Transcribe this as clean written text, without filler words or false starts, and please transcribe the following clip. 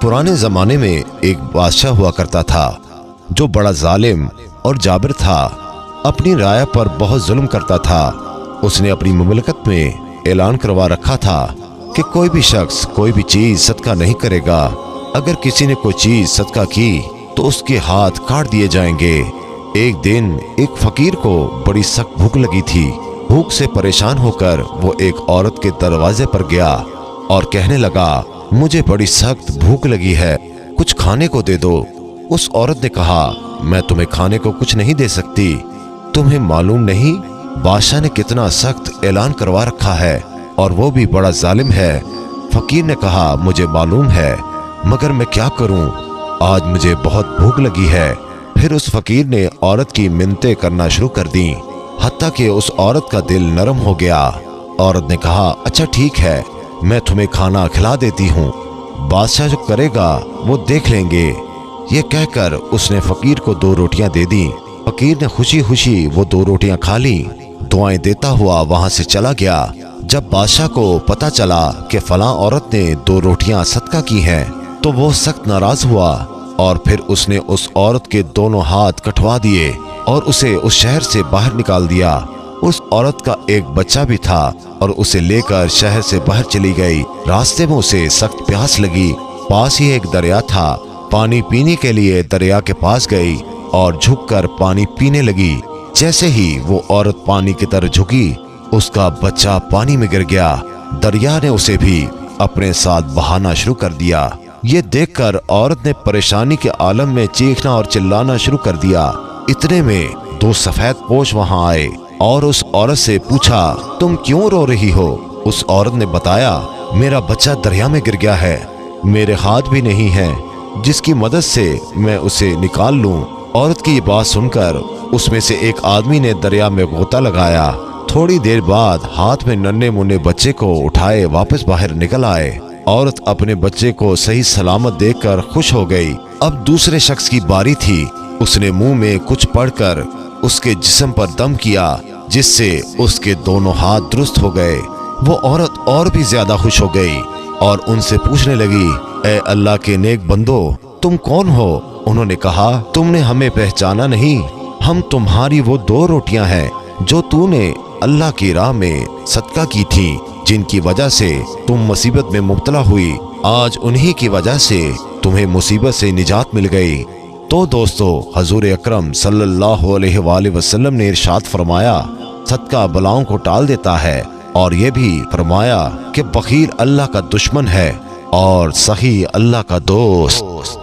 पुराने जमाने में एक बादशाह हुआ करता था जो बड़ा जालिम और जाबिर था। अपनी राया पर बहुत जुल्म करता था। उसने अपनी मुमलकत में ऐलान करवा रखा था कि कोई भी शख्स कोई भी चीज सदका नहीं करेगा। अगर किसी ने कोई चीज सदका की तो उसके हाथ काट दिए जाएंगे। एक दिन एक फकीर को बड़ी सख्त भूख लगी थी। भूख से परेशान होकर वो एक औरत के दरवाजे पर गया और कहने लगा, मुझे बड़ी सख्त भूख लगी है, कुछ खाने को दे दो। उस औरत ने कहा, मैं तुम्हें खाने को कुछ नहीं दे सकती। तुम्हें मालूम नहीं बादशाह ने कितना सख्त ऐलान करवा रखा है और वो भी बड़ा जालिम है। फकीर ने कहा, मुझे मालूम है, मगर मैं क्या करूं, आज मुझे बहुत भूख लगी है। फिर उस फकीर ने औरत की मिन्नतें करना शुरू कर दी, हत्ता कि उस औरत का दिल नरम हो गया। औरत ने कहा, अच्छा ठीक है, मैं तुम्हें खाना खिला देती हूँ, बादशाह जो करेगा वो देख लेंगे। ये कहकर उसने फकीर को 2 रोटियां दे दी। फकीर ने खुशी खुशी वो 2 रोटियां खा ली, दुआएं देता हुआ वहां से चला गया। जब बादशाह को पता चला कि फलां औरत ने 2 रोटियां सदका की हैं, तो वो सख्त नाराज हुआ और फिर उसने उस औरत के दोनों हाथ कटवा दिए और उसे उस शहर से बाहर निकाल दिया। उस औरत का एक बच्चा भी था और उसे लेकर शहर से बाहर चली गई। रास्ते में उसे सख्त प्यास लगी। पास ही एक दरिया था। पानी पीने के लिए दरिया के पास गई और झुककर पानी पीने लगी। जैसे ही वो औरत पानी की तरफ झुकी, उसका बच्चा पानी में गिर गया। दरिया ने उसे भी अपने साथ बहाना शुरू कर दिया। ये देखकर औरत ने परेशानी के आलम में चीखना और चिल्लाना शुरू कर दिया। इतने में 2 सफेद पोश वहां आए और उस औरत से पूछा, तुम क्यों रो रही हो? उस औरत ने बताया, मेरा बच्चा दरिया में गिर गया है, मेरे हाथ भी नहीं है जिसकी मदद से मैं उसे निकाल लूं। औरत की ये बात सुनकर उसमें से एक आदमी ने दरिया में गोता लगाया। थोड़ी देर बाद हाथ में नन्हे मुन्ने बच्चे को उठाए वापस बाहर निकल आए। औरत अपने बच्चे को सही सलामत देखकर खुश हो गई। अब दूसरे शख्स की बारी थी। उसने मुंह में कुछ पढ़कर उसके जिस्म पर दम किया, जिससे उसके दोनों हाथ दुरुस्त हो गए। वो औरत और भी ज्यादा खुश हो गई और उनसे पूछने लगी, ए अल्लाह के नेक बंदो, तुम कौन हो? उन्होंने कहा, तुमने हमें पहचाना नहीं, हम तुम्हारी वो 2 रोटियां हैं जो तूने अल्लाह की राह में सदका की थी, जिनकी वजह से तुम मुसीबत में मुब्तला हुई। आज उन्हीं की वजह से तुम्हें मुसीबत से निजात मिल गई। तो दोस्तों, हजूर अकरम सल्लल्लाहु अलैहि वसल्लम ने इरशाद फरमाया, सदका बलाओं को टाल देता है, और ये भी फरमाया कि बखील अल्लाह का दुश्मन है और सही अल्लाह का दोस्त।